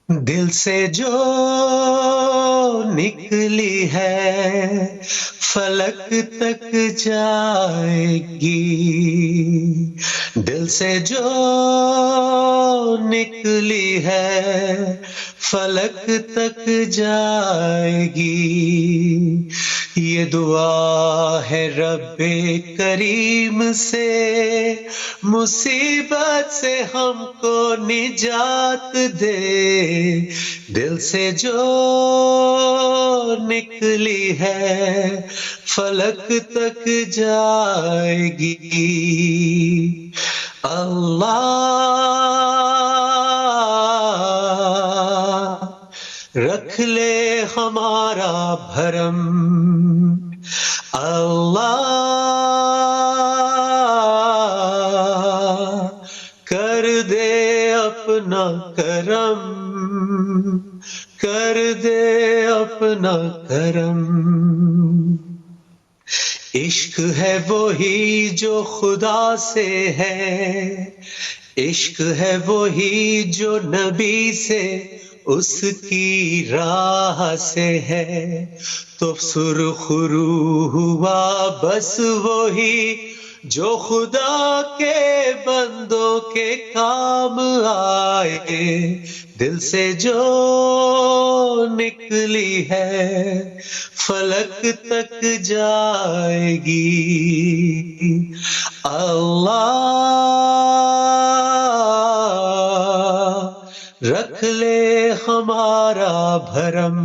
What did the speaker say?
دل سے جو نکلی ہے فلک تک جائے گی، دل سے جو نکلی ہے فلک تک جائے گی۔ یہ دعا ہے رب کریم سے، مصیبت سے ہم کو نجات دے، دل سے جو نکلی ہے فلک تک جائے گی۔ اللہ رکھ لے ہمارا بھرم، اللہ کر دے اپنا کرم، کر دے اپنا کرم۔ عشق ہے وہی جو خدا سے ہے، عشق ہے وہی جو نبی سے اس کی راہ سے ہے، تو سرخ روح ہوا بس وہی جو خدا کے بندوں کے کام آئے، دل سے جو نکلی ہے فلک تک جائے گی۔ اللہ رکھ لے ہمارا بھرم،